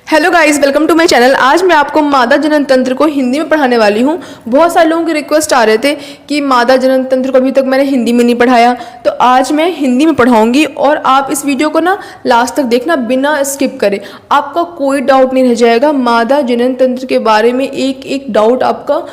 Hello guys, welcome to my channel. आज मैं आपको मादा जनन तंत्र को हिंदी में पढ़ाने वाली हूँ। बहुत सारे लोगों की रिक्वेस्ट आ रहे थे कि मादा जनन तंत्र को अभी तक मैंने हिंदी में नहीं पढ़ाया, तो आज मैं हिंदी में पढ़ाऊंगी और आप इस वीडियो को ना लास्ट तक देखना बिना स्किप करे। आपका कोई डाउट नहीं रह जाएगा। मादा जनन तंत्र के बारे में एक एक डाउट आपका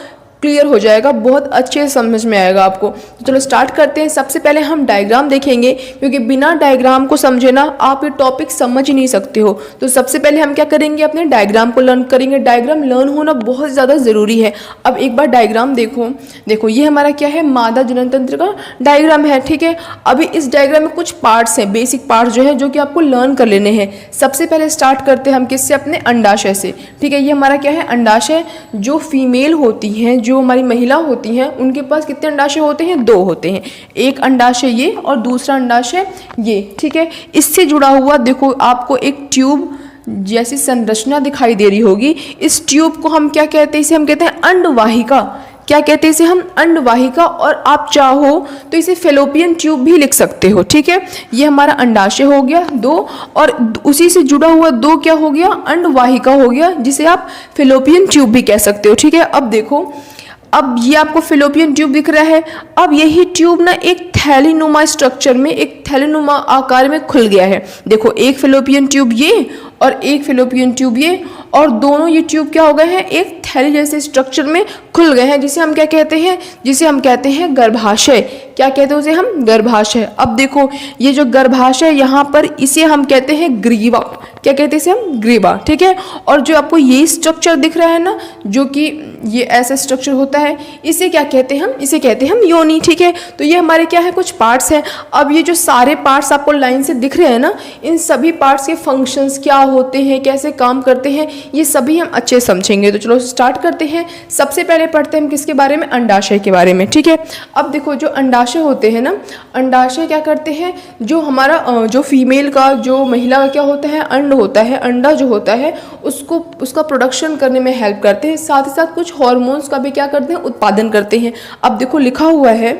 क्लियर हो जाएगा, बहुत अच्छे से समझ में आएगा आपको। तो चलो स्टार्ट करते हैं। सबसे पहले हम डायग्राम देखेंगे, क्योंकि बिना डायग्राम को समझे ना आप ये टॉपिक समझ ही नहीं सकते हो। तो सबसे पहले हम क्या करेंगे, अपने डायग्राम को लर्न करेंगे। डायग्राम लर्न होना बहुत ज़्यादा ज़रूरी है। अब एक बार डायग्राम देखो ये हमारा क्या है, मादा जनन तंत्र का डायग्राम है। ठीक है, अभी इस डायग्राम में कुछ पार्ट्स हैं, बेसिक पार्ट्स जो है जो कि आपको लर्न कर लेने हैं। सबसे पहले स्टार्ट करते हैं हम किससे, अपने अंडाशय से। ठीक है, ये हमारा क्या है, अंडाशय। जो फीमेल होती हैं, जो हमारी महिला होती हैं, उनके पास कितने अंडाशय होते हैं, 2 होते हैं। एक अंडाशय ये और दूसरा अंडाशय ये। ठीक है, इससे जुड़ा हुआ देखो आपको एक ट्यूब जैसी संरचना दिखाई दे रही होगी। इस ट्यूब को हम क्या कहते हैं, इसे हम कहते हैं अंडवाहिका। क्या कहते हैं इसे हम, अंडवाहिका। और आप चाहो तो इसे फेलोपियन ट्यूब भी लिख सकते हो। ठीक है, ये हमारा अंडाशय हो गया 2, और उसी से जुड़ा हुआ 2 क्या हो गया, अंडवाहिका हो गया, जिसे आप फेलोपियन ट्यूब भी कह सकते हो। ठीक है, अब देखो, अब ये आपको फेलोपियन ट्यूब दिख रहा है। अब यही ट्यूब ना एक थैलीनुमा स्ट्रक्चर में, एक थैलीनुमा आकार में खुल गया है। देखो, एक फेलोपियन ट्यूब ये और एक फेलोपियन ट्यूब ये, और दोनों ये ट्यूब क्या हो गए हैं, एक थैली जैसे स्ट्रक्चर में खुल गए हैं, जिसे हम क्या कहते हैं, जिसे हम कहते हैं गर्भाशय। क्या कहते हैं उसे हम, गर्भाशय। अब देखो ये जो गर्भाशय यहाँ पर, इसे हम कहते हैं ग्रीवा। क्या कहते हैं इसे हम, ग्रीवा। ठीक है, और जो आपको ये स्ट्रक्चर दिख रहा है ना, जो कि ये ऐसा स्ट्रक्चर होता है, इसे क्या कहते हैं हम, इसे कहते हैं हम योनि। ठीक है, तो ये हमारे क्या है, कुछ पार्ट्स हैं। अब ये जो सारे पार्ट्स आपको लाइन से दिख रहे हैं ना, इन सभी पार्ट्स के फंक्शंस क्या होते हैं, कैसे काम करते हैं, ये सभी हम अच्छे समझेंगे। तो चलो स्टार्ट करते हैं। सबसे पहले पढ़ते हैं हम किसके बारे में, अंडाशय के बारे में। ठीक है, अब देखो जो अंडाशय होते हैं ना, अंडाशय क्या करते हैं, जो हमारा जो फीमेल का, जो महिला का क्या होता है, अंड होता है, अंडा जो होता है उसको, उसका प्रोडक्शन करने में हेल्प करते हैं। साथ ही साथ कुछ हार्मोन्स का भी क्या करते हैं, उत्पादन करते हैं। अब देखो लिखा हुआ है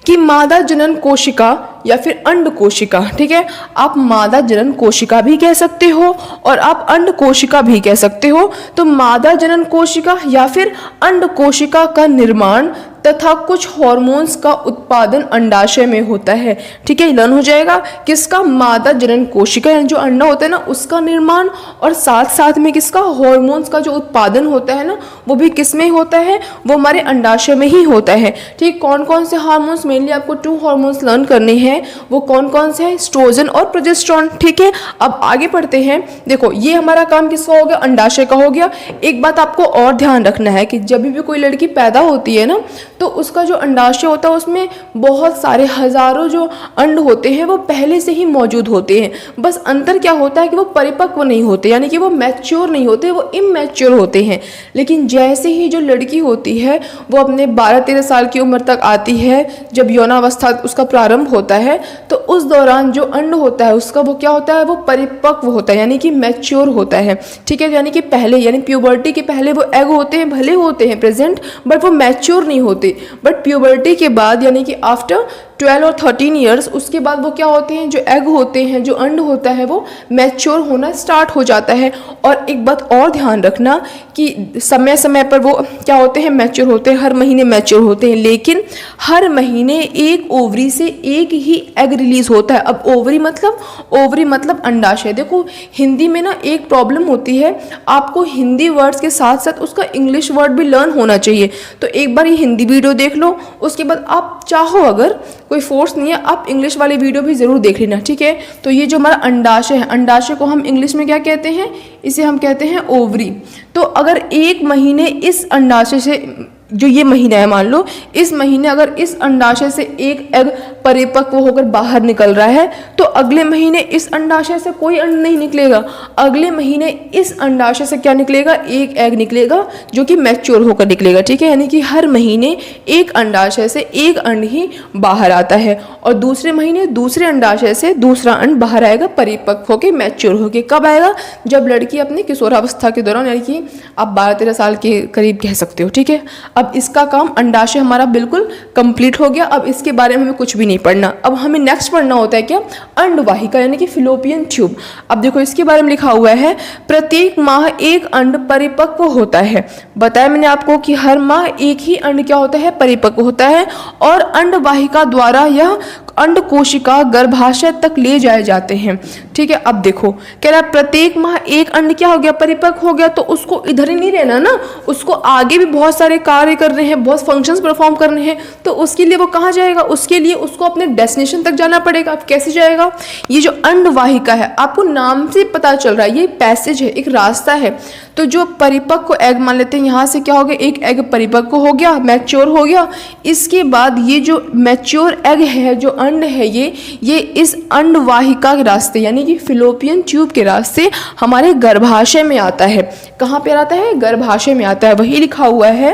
कि मादा जनन कोशिका या फिर अंड कोशिका। ठीक है, आप मादा जनन कोशिका भी कह सकते हो और आप अंड कोशिका भी कह सकते हो। तो मादा जनन कोशिका या फिर अंड कोशिका का निर्माण तथा कुछ हार्मोन्स का उत्पादन अंडाशय में होता है। ठीक है, लर्न हो जाएगा किसका, मादा जनन कोशिका यानी जो अंडा होता है ना, उसका निर्माण, और साथ साथ में किसका, हार्मोन्स का जो उत्पादन होता है ना, वो भी किस में होता है, वो हमारे अंडाशय में ही होता है। ठीक, कौन कौन से हार्मोन्स, मेनली आपको 2 हार्मोन्स लर्न करने हैं। वो कौन कौन से हैं, एस्ट्रोजन और प्रोजेस्टेरोन। ठीक है, अब आगे पढ़ते हैं। देखो ये हमारा काम किसका हो गया, अंडाशय का हो गया। एक बात आपको और ध्यान रखना है कि जब भी कोई लड़की पैदा होती है ना, तो उसका जो अंडाशय होता है उसमें बहुत सारे हजारों जो अंड होते हैं वो पहले से ही मौजूद होते हैं। बस अंतर क्या होता है कि वो परिपक्व नहीं होते, यानी कि वो मैच्योर नहीं होते, वो इमैच्योर होते हैं। लेकिन जैसे ही जो लड़की होती है वो अपने 12-13 साल की उम्र तक आती है, जब यौनावस्था उसका प्रारंभ होता है, तो उस दौरान जो अंड होता है उसका वो क्या होता है, वो परिपक्व होता है, यानी कि मैच्योर होता है। ठीक है, यानी कि पहले, यानी प्यूबर्टी के पहले वो एग होते हैं, भले होते हैं प्रेजेंट, बट वो मैच्योर नहीं होते। बट प्यूबर्टी के बाद, यानी कि आफ्टर 12 और 13 ईयर्स, उसके बाद वो क्या होते हैं, जो एग होते हैं, जो अंड होता है, वो मैच्योर होना स्टार्ट हो जाता है। और एक बात और ध्यान रखना कि समय समय पर वो क्या होते हैं, मैच्योर होते हैं, हर महीने मैच्योर होते हैं। लेकिन हर महीने एक ओवरी से एक ही एग रिलीज होता है। अब ओवरी मतलब अंडाशय। देखो हिंदी में ना एक प्रॉब्लम होती है, आपको हिंदी वर्ड्स के साथ साथ उसका इंग्लिश वर्ड भी लर्न होना चाहिए। तो एक बार ये हिंदी वीडियो देख लो, उसके बाद आप चाहो, अगर कोई फोर्स नहीं है, आप इंग्लिश वाली वीडियो भी ज़रूर देख लेना। ठीक है, तो ये जो हमारा अंडाशय है, अंडाशय को हम इंग्लिश में क्या कहते हैं, इसे हम कहते हैं ओवरी। तो अगर एक महीने इस अंडाशय से, जो ये महीना है मान लो, इस महीने अगर इस अंडाशय से एक एग परिपक्व होकर बाहर निकल रहा है, तो अगले महीने इस अंडाशय से कोई अंड नहीं निकलेगा। अगले महीने इस अंडाशय से क्या निकलेगा, एक एग निकलेगा जो कि मैच्योर होकर निकलेगा। ठीक है, यानी कि हर महीने एक अंडाशय से एक अंड ही बाहर आता है, और दूसरे महीने दूसरे अंडाशय से दूसरा अंड बाहर आएगा, परिपक्व होकर, मैच्योर होकर। कब आएगा, जब लड़की अपनी किशोरावस्था के दौरान, यानी कि आप 12-13 साल के करीब कह सकते हो। ठीक है, अब इसका काम अंडाशय हमारा बिल्कुल कंप्लीट हो गया। अब इसके बारे में हमें कुछ भी नहीं पढ़ना। अब हमें नेक्स्ट पढ़ना होता है क्या, अंडवाहिका यानी कि फिलोपियन ट्यूब। अब देखो इसके बारे में लिखा हुआ है, प्रत्येक माह एक अंड परिपक्व होता है। बताया मैंने आपको कि हर माह एक ही अंड क्या होता है, परिपक्व होता है, और अंडवाहिका द्वारा यह अंड कोशिका गर्भाशय तक ले जाए जाते हैं। ठीक है, अब देखो कह रहा है प्रत्येक माह एक अंड क्या हो गया, परिपक्व हो गया, तो उसको इधर ही नहीं रहना ना, उसको आगे भी बहुत सारे कार्य करने हैं, बहुत फंक्शंस परफॉर्म करने हैं, तो उसके लिए वो कहाँ जाएगा, उसके लिए उसको अपने डेस्टिनेशन तक जाना पड़ेगा। अब कैसे जाएगा, ये जो अंडवाहिका है आपको नाम से पता चल रहा है, ये पैसेज है, एक रास्ता है। तो जो परिपक्व एग मान लेते हैं, यहाँ से क्या हो गया, एक एग परिपक्व हो गया, मैच्योर हो गया। इसके बाद ये जो मैच्योर एग है, जो अंड है, ये इस अंडवाहिका के रास्ते यानी कि फिलोपियन ट्यूब के रास्ते हमारे गर्भाशय में आता है। कहाँ पे आता है, गर्भाशय में आता है। वही लिखा हुआ है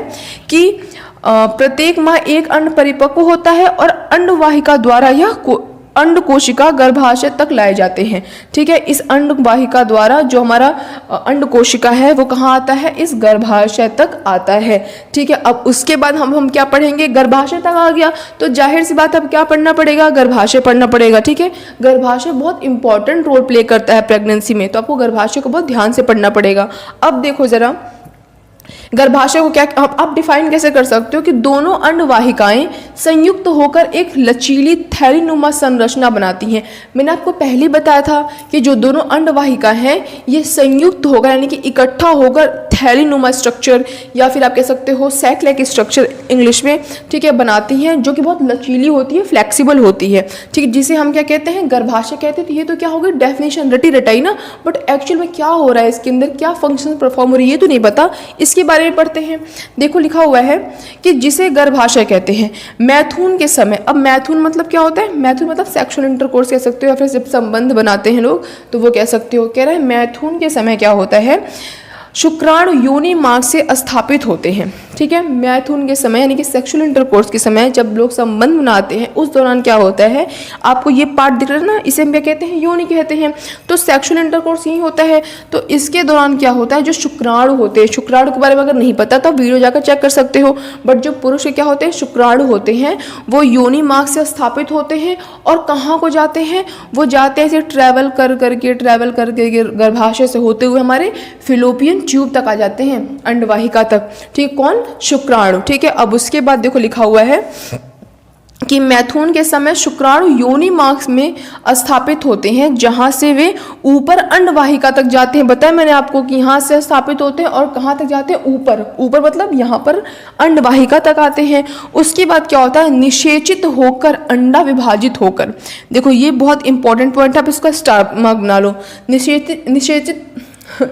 कि प्रत्येक माह एक अंड परिपक्व होता है और अंडवाहिका द्वारा यह अंड कोशिका गर्भाशय तक लाए जाते हैं। ठीक है, इस अंडवाहिका द्वारा जो हमारा अंड कोशिका है वो कहाँ आता है, इस गर्भाशय तक आता है। ठीक है, अब उसके बाद हम क्या पढ़ेंगे, गर्भाशय तक आ गया तो जाहिर सी बात अब क्या पढ़ना पड़ेगा, गर्भाशय पढ़ना पड़ेगा। ठीक है, गर्भाशय बहुत इंपॉर्टेंट रोल प्ले करता है प्रेगनेंसी में, तो आपको गर्भाशय को बहुत ध्यान से पढ़ना पड़ेगा। अब देखो जरा गर्भाशय को क्या आप डिफाइन कैसे कर सकते हो कि दोनों अंडवाहिकाएं संयुक्त होकर एक लचीली थैलीनुमा संरचना बनाती हैं। मैंने आपको पहले बताया था कि जो दोनों अंडवाहिका हैं ये संयुक्त होकर यानी कि इकट्ठा होकर थैलीनुमा स्ट्रक्चर या फिर आप कह सकते हो सैक लाइक स्ट्रक्चर इंग्लिश में, ठीक है, बनाती हैं, जो कि बहुत लचीली होती है, फ्लेक्सिबल होती है। ठीक है, जिसे हम क्या कहते हैं, गर्भाशय कहते हैं। तो ये तो क्या हो गई डेफिनेशन, रटी रटाई ना, बट एक्चुअल में क्या हो रहा है इसके अंदर, क्या फंक्शन परफॉर्म हो रही है ये तो नहीं पता, इसके बारे में पढ़ते हैं। देखो लिखा हुआ है कि जिसे गर्भाशय कहते हैं मैथुन के समय। अब मैथुन मतलब क्या होता है, मैथुन मतलब सेक्सुअल इंटरकोर्स कह सकते हो, या फिर जब संबंध बनाते हैं लोग तो वो कह सकते हो। कह रहा है मैथुन के समय क्या होता है, शुक्राणु योनि मार्ग से स्थापित होते हैं। ठीक है, मैथुन के समय यानी कि सेक्सुअल इंटरकोर्स के समय जब लोग संबंध बनाते हैं उस दौरान क्या होता है, आपको ये पार्ट दिख रहा है ना, इसे हम क्या कहते हैं, योनि कहते हैं। तो सेक्सुअल इंटरकोर्स यही होता है। तो इसके दौरान क्या होता है, जो शुक्राणु होते हैं, शुक्राणु के बारे में अगर नहीं पता तो वीडियो जाकर चेक कर सकते हो, बट जो पुरुष के क्या होते हैं, शुक्राणु होते हैं, वो योनि मार्ग से स्थापित होते हैं और कहाँ को जाते हैं, वो जाते हैं ऐसे ट्रैवल करके गर्भाशय से होते हुए हमारे फिलोपियन ट्यूब तक आ जाते हैं, अंडवाहिका तक। ठीक है, कौन, शुक्राणु। ठीक है, अब उसके बाद देखो लिखा हुआ है कि मैथुन के समय शुक्राणु योनि मार्ग में स्थापित होते हैं, जहां से वे ऊपर अंडवाहिका तक जाते हैं। बताया मैंने आपको कि यहाँ से स्थापित होते हैं और कहाँ तक जाते हैं, ऊपर। ऊपर मतलब यहाँ पर अंडवाहिका तक आते हैं। उसके बाद क्या होता है, निषेचित होकर अंडा विभाजित होकर। देखो ये बहुत इंपॉर्टेंट पॉइंट है, आप इसका स्टार मार्क बना लो।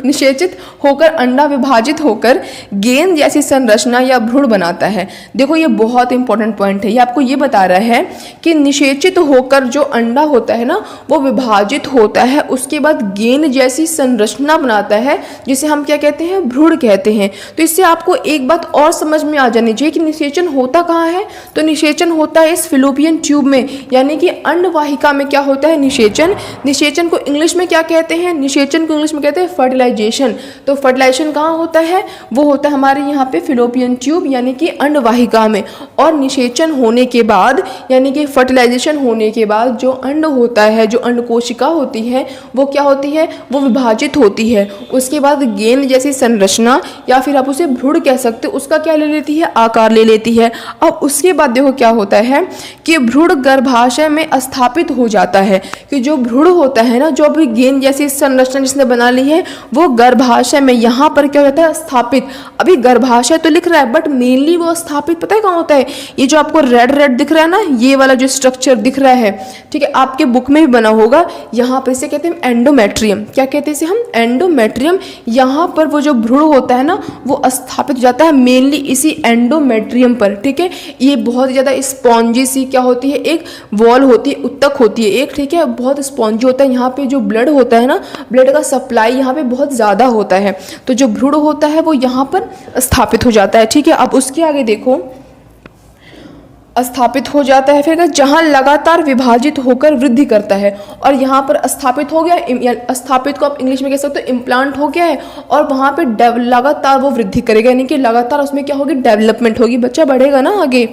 निषेचित होकर अंडा विभाजित होकर गेंद जैसी संरचना या भ्रूण बनाता है। देखो ये बहुत इंपॉर्टेंट पॉइंट है, ये आपको ये बता रहा है कि निषेचित होकर जो अंडा होता है ना वो विभाजित होता है, उसके बाद गेंद जैसी संरचना बनाता है, जिसे हम क्या कहते हैं, भ्रूण कहते हैं। तो इससे आपको एक बात और समझ में आ जानी चाहिए कि निषेचन होता कहाँ है, तो निषेचन होता है इस फिलोपियन ट्यूब में, यानी कि अंडवाहिका में क्या होता है, निषेचन। निषेचन को इंग्लिश में क्या कहते हैं, निषेचन को इंग्लिश में कहते हैं फर्टिलाइजेशन। तो फर्टिलाइजेशन कहाँ होता है, वो होता है हमारे यहाँ पे फिलोपियन ट्यूब यानी कि अंडवाहिका में। और निषेचन होने के बाद यानी कि फर्टिलाइजेशन होने के बाद जो अंड होता है, जो अंड कोशिका होती है, वो क्या होती है, वो विभाजित होती है। उसके बाद गेंद जैसी संरचना या फिर आप उसे भ्रूण कह सकते हो, उसका क्या ले लेती है, आकार ले लेती है। अब उसके बाद देखो क्या होता है कि भ्रूण गर्भाशय में स्थापित हो जाता है, कि जो भ्रूण होता है ना, जो अभी गेंद जैसी संरचना जिसने बना ली है, वो गर्भाशय में यहाँ पर क्या होता है, स्थापित। अभी गर्भाशय तो लिख रहा है बट मेनली वो स्थापित पता है कहाँ होता है, ये जो आपको रेड रेड दिख रहा है ना, ये वाला जो स्ट्रक्चर दिख रहा है, ठीक है, आपके बुक में भी बना होगा, यहाँ पर इसे कहते हैं एंडोमेट्रियम। क्या कहते हैं इसे हम, एंडोमेट्रियम। यहाँ पर वो जो भ्रूण होता है ना वो स्थापित हो जाता है मेनली इसी एंडोमेट्रियम पर। ठीक है, ये बहुत ज़्यादा स्पॉन्जी सी क्या होती है, एक वॉल होती है, उत्तक होती है एक, ठीक है, बहुत स्पॉन्जी होता है। यहाँ पे जो ब्लड होता है ना, ब्लड का सप्लाई यहाँ पे बहुत ज़्यादा होता है, तो जो भ्रूण होता है वो यहाँ पर स्थापित हो जाता है। ठीक है, अब उसके आगे देखो, स्थापित हो जाता है, फिर जहाँ लगातार विभाजित होकर वृद्धि करता है, और यहाँ पर स्थापित हो गया, स्थापित को आप इंग्लिश में कह सकते हो इम्प्लांट हो गया है, और वहाँ पे लगातार वो वृद्धि करेगा, यानी कि लगातार उसमें क्या होगी, डेवलपमेंट होगी, बच्चा बढ़ेगा ना आगे।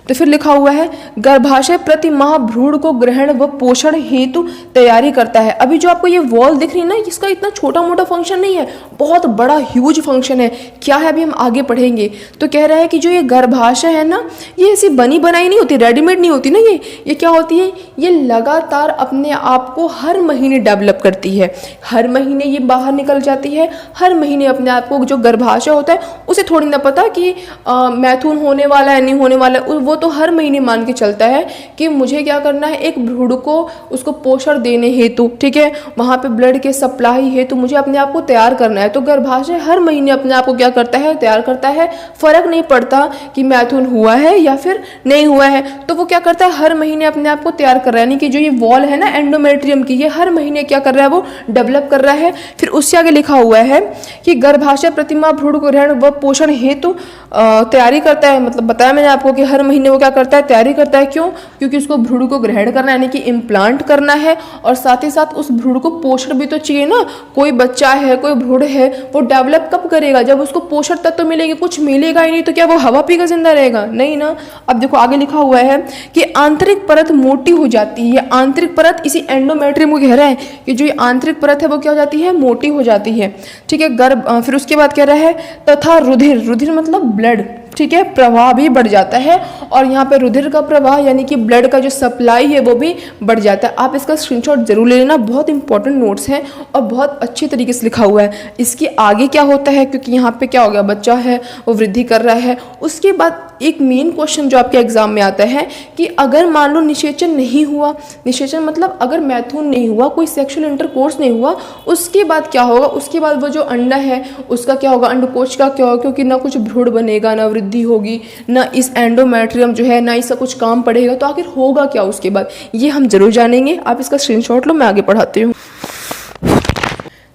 तो फिर लिखा हुआ है गर्भाशय प्रति माह भ्रूण को ग्रहण व पोषण हेतु तैयारी करता है। अभी जो आपको ये वॉल दिख रही है ना, इसका इतना छोटा मोटा फंक्शन नहीं है, बहुत बड़ा ह्यूज फंक्शन है। क्या है अभी हम आगे पढ़ेंगे। तो कह रहा है कि जो ये गर्भाशय है ना, ये ऐसी बनी बनाई नहीं होती, रेडीमेड नहीं होती ना, ये क्या होती है, ये लगातार अपने आप को हर महीने डेवलप करती है, हर महीने ये बाहर निकल जाती है, हर महीने अपने आप को, जो गर्भाशय होता है उसे थोड़ी ना पता कि मैथुन होने वाला है नहीं होने वाला है, वो तो हर महीने मान के चलता है कि मुझे क्या करना है, एक भ्रूण को उसको पोषण देने हेतु, ठीक है, वहाँ पे ब्लड के सप्लाई हेतु मुझे अपने आप को तैयार करना है। तो गर्भाशय हर महीने अपने आप को क्या करता है, तैयार करता है। फर्क नहीं पड़ता कि मैथुन हुआ है या फिर नहीं हुआ है, तो वो क्या करता है, हर महीने अपने आप को तैयार कर रहा है। यानी कि जो ये वॉल है ना एंडोमेट्रियम की, ये हर महीने क्या कर रहा है, वो डेवलप कर रहा है। फिर उससे आगे लिखा हुआ है कि गर्भाशय प्रतिमा भ्रूण को ग्रहण व पोषण हेतु तैयारी करता है। मतलब बताया मैंने आपको कि हर महीने वो क्या करता है, तैयारी करता है। क्यों? क्योंकि उसको भ्रूण को ग्रहण करना है, यानी कि इम्प्लांट करना है, और साथ ही साथ उस भ्रूण को पोषण भी तो चाहिए ना। कोई बच्चा है, कोई भ्रूण है, वो डेवलप कब करेगा, जब उसको पोषण तत्व मिलेंगे। कुछ मिलेगा ही नहीं तो क्या वो हवा पीकर जिंदा रहेगा, नहीं ना। अब देखो आगे लिखा हुआ है कि आंतरिक परत मोटी हो जाती है। आंतरिक परत इसी एंडोमेट्रियम को कह रहा है कि जो ये आंतरिक परत है वो क्या हो जाती है, मोटी हो जाती है, ठीक है। फिर उसके बाद कह रहा है तथा रुधिर, रुधिर मतलब ब्लड, ठीक है, प्रवाह भी बढ़ जाता है। और यहाँ पे रुधिर का प्रवाह यानी कि ब्लड का जो सप्लाई है वो भी बढ़ जाता है। आप इसका स्क्रीनशॉट जरूर ले लेना, बहुत इंपॉर्टेंट नोट्स हैं और बहुत अच्छी तरीके से लिखा हुआ है। इसके आगे क्या होता है, क्योंकि यहाँ पे क्या हो गया, बच्चा है वो वृद्धि कर रहा है। उसके बाद एक मेन क्वेश्चन जो आपके एग्जाम में आता है कि अगर मान लो निषेचन नहीं हुआ, निषेचन मतलब अगर मैथुन नहीं हुआ, कोई सेक्सुअल इंटरकोर्स नहीं हुआ, उसके बाद क्या होगा। उसके बाद वो जो अंडा है उसका क्या होगा, अंडकोश का क्या होगा, क्योंकि ना कुछ भ्रूण बनेगा, ना वृद्धि होगी, ना इस एंडोमेट्रियम जो है ना इसका कुछ काम पड़ेगा। तो आखिर होगा क्या उसके बाद, ये हम जरूर जानेंगे। आप इसका स्क्रीनशॉट लो, मैं आगे पढ़ाती हूँ।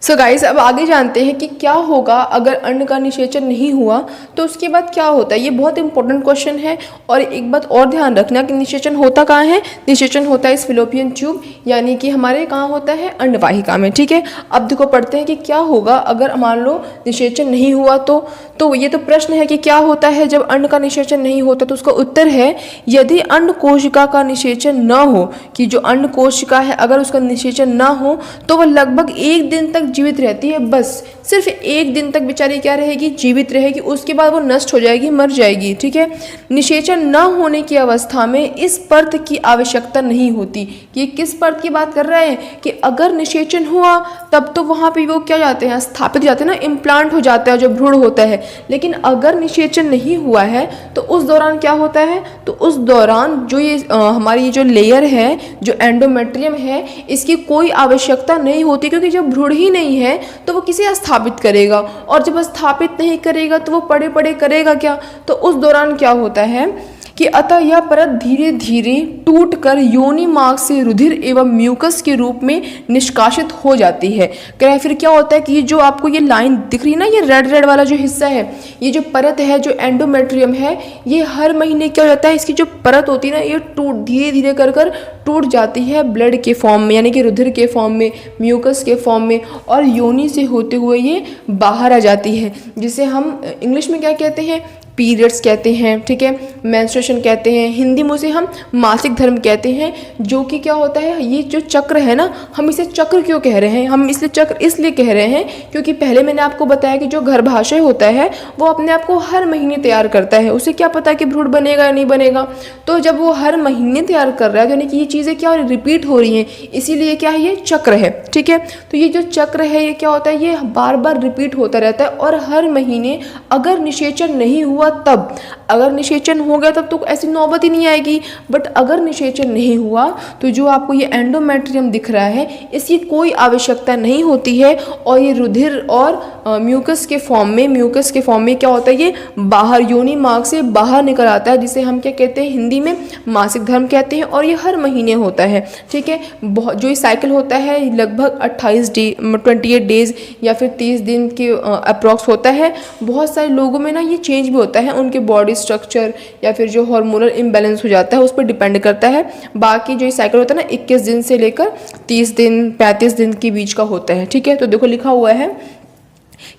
सो गाइस, अब आगे जानते हैं कि क्या होगा अगर अन्न का निषेचन नहीं हुआ, तो उसके बाद क्या होता है। ये बहुत इंपॉर्टेंट क्वेश्चन है। और एक बात और ध्यान रखना कि निषेचन होता कहाँ है, निषेचन होता है इस फिलोपियन ट्यूब, यानी कि हमारे कहाँ होता है, अंडवाहिका में, ठीक है। अब देखो पढ़ते हैं कि क्या होगा अगर मान लो निषेचन नहीं हुआ। तो ये तो प्रश्न है कि क्या होता है जब अन्न का निषेचन नहीं होता। तो उसका उत्तर है यदि अन्न कोशिका का निषेचन न हो, कि जो अन्न कोशिका है अगर उसका निषेचन ना हो तो वह लगभग 1 दिन तक जीवित रहती है। बस सिर्फ 1 दिन तक बेचारी क्या रहेगी, जीवित रहेगी। उसके बाद वो नष्ट हो जाएगी, मर जाएगी, ठीक है। निषेचन न होने की अवस्था में इस परत की आवश्यकता नहीं होती। ये किस परत की बात कर रहा है कि अगर निषेचन हुआ तब तो वहाँ पे वो क्या जाते हैं, स्थापित जाते हैं ना, इम्प्लांट हो जाता है जो भ्रूण होता है। लेकिन अगर निषेचन नहीं हुआ है तो उस दौरान क्या होता है, तो उस दौरान जो ये हमारी जो लेयर है, जो एंडोमेट्रियम है, इसकी कोई आवश्यकता नहीं होती। क्योंकि जब भ्रूण ही नहीं है तो वो किसे स्थापित करेगा, और जब स्थापित नहीं करेगा तो वो पड़े पड़े करेगा क्या। तो उस दौरान क्या होता है कि अतः यह परत धीरे धीरे टूटकर योनि मार्ग से रुधिर एवं म्यूकस के रूप में निष्कासित हो जाती है। फिर क्या होता है कि ये जो आपको ये लाइन दिख रही है ना, ये रेड रेड वाला जो हिस्सा है, ये जो परत है, जो एंडोमेट्रियम है, ये हर महीने क्या हो जाता है, इसकी जो परत होती है ना, ये धीरे धीरे कर टूट जाती है ब्लड के फॉर्म में, यानी कि रुधिर के फॉर्म में, म्यूकस के फॉर्म में, और योनि से होते हुए ये बाहर आ जाती है, जिसे हम इंग्लिश में क्या कहते हैं, पीरियड्स कहते हैं, ठीक है, मेंस्ट्रुएशन कहते हैं। हिंदी में उसे हम मासिक धर्म कहते हैं। जो कि क्या होता है, ये जो चक्र है ना, हम इसे चक्र क्यों कह रहे हैं, हम इसलिए चक्र इसलिए कह रहे हैं क्योंकि पहले मैंने आपको बताया कि जो गर्भाशय होता है वो अपने आप को हर महीने तैयार करता है। उसे क्या पता कि भ्रूण बनेगा या नहीं बनेगा। तो जब वो हर महीने तैयार कर रहा है, यानी कि ये चीज़ें क्या रिपीट हो रही हैं, इसीलिए क्या है, ये चक्र है, ठीक है। तो ये जो चक्र है, ये क्या होता है, ये बार बार रिपीट होता रहता है। और हर महीने अगर निषेचन नहीं हुआ तब, अगर निषेचन हो गया तब तो ऐसी नौबत ही नहीं आएगी। बट अगर निषेचन नहीं हुआ तो जो आपको ये एंडोमेट्रियम दिख रहा है, इसकी कोई आवश्यकता नहीं होती है। और ये रुधिर और म्यूकस के फॉर्म में क्या होता है, ये बाहर योनि मार्ग से बाहर निकल आता है, जिसे हम क्या कहते हैं, हिंदी में मासिक धर्म कहते हैं। और ये हर महीने होता है, ठीक है। जो ये साइकिल होता है लगभग 28 डेज या फिर 30 दिन के अप्रॉक्स होता है। बहुत सारे लोगों में ना ये चेंज भी होता है, उनके बॉडी बॉडी स्ट्रक्चर या फिर जो हार्मोनल इम्बैलेंस हो जाता है उस पर डिपेंड करता है। बाकी जो ये साइकिल होता है ना 21 दिन से लेकर 30 दिन 35 दिन के बीच का होता है। ठीक है, तो देखो लिखा हुआ है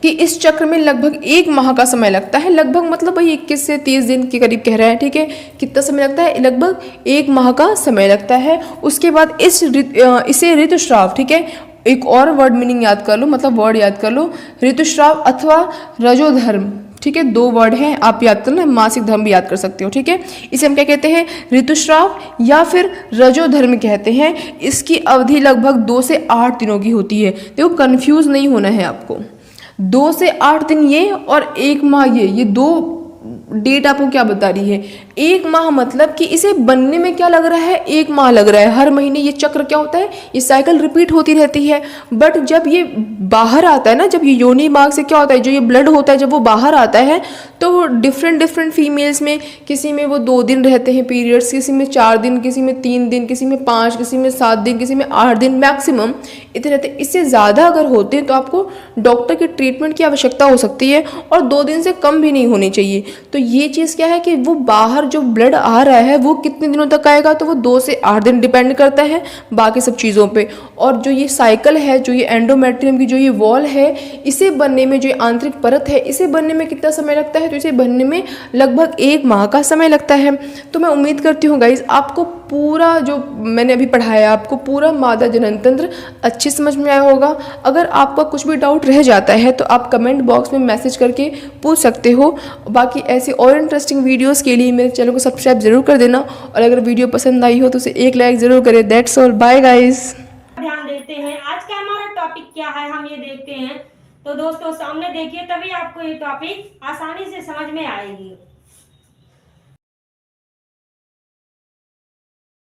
कि इस चक्र में लगभग 1 माह का समय लगता है। लगभग मतलब भाई 21 से 30 दिन के करीब कह रहा है। ठीक है, कितना समय लगता है? लगभग 1 माह का समय लगता है। उसके बाद इसे ऋतुस्राव, ठीक है, एक और वर्ड मीनिंग याद कर लो, मतलब वर्ड याद कर लो, ऋतुस्राव अथवा रजोधर्म। ठीक है, 2 वर्ड हैं, आप याद कर लो, मासिक धर्म भी याद कर सकते हो। ठीक है, इसे हम क्या कहते हैं? ऋतुस्राव या फिर रजोधर्म कहते हैं। इसकी अवधि लगभग 2 से 8 दिनों की होती है। देखो कंफ्यूज नहीं होना है आपको, 2 से 8 दिन ये और 1 माह ये 2 डेट आपको क्या बता रही है? 1 माह मतलब कि इसे बनने में क्या लग रहा है? 1 माह लग रहा है। हर महीने ये चक्र क्या होता है? ये साइकिल रिपीट होती रहती है। बट जब ये बाहर आता है ना, जब ये योनि मार्ग से क्या होता है, जो ये ब्लड होता है जब वो बाहर आता है तो डिफरेंट फीमेल्स में, किसी में वो 2 दिन रहते हैं पीरियड्स, किसी में 4 दिन, किसी में 3 दिन, किसी में 5, किसी में 7 दिन, किसी में 8 दिन मैक्सिमम इतने रहते हैं। इससे ज़्यादा अगर होते हैं तो आपको डॉक्टर की ट्रीटमेंट की आवश्यकता हो सकती है और 2 दिन से कम भी नहीं होनी चाहिए। तो ये चीज़ क्या है कि वो बाहर जो ब्लड आ रहा है वो कितने दिनों तक आएगा, तो वो 2 से 8 दिन डिपेंड करता है बाकी सब चीज़ों पे। और जो ये साइकिल है, जो ये एंडोमेट्रियम की जो ये वॉल है, इसे बनने में, जो ये आंतरिक परत है, इसे बनने में कितना समय लगता है? तो इसे बनने में लगभग 1 माह का समय लगता है। तो मैं उम्मीद करती हूँ गाइज आपको पूरा जो मैंने अभी पढ़ाया, आपको पूरा मादा जनन तंत्र अच्छे समझ में आया होगा। अगर आपका कुछ भी डाउट रह जाता है तो आप कमेंट बॉक्स में मैसेज करके पूछ सकते हो। बाकी ऐसे और इंटरेस्टिंग वीडियोस के लिए मेरे चैनल को सब्सक्राइब जरूर कर देना और अगर वीडियो पसंद आई हो तो उसे एक लाइक जरूर करें। That's all, bye guys. ध्यान देते हैं आज का हमारा टॉपिक क्या है, हम ये देखते हैं। तो दोस्तों सामने देखिए, तभी आपको ये टॉपिक आसानी से समझ में आएगी।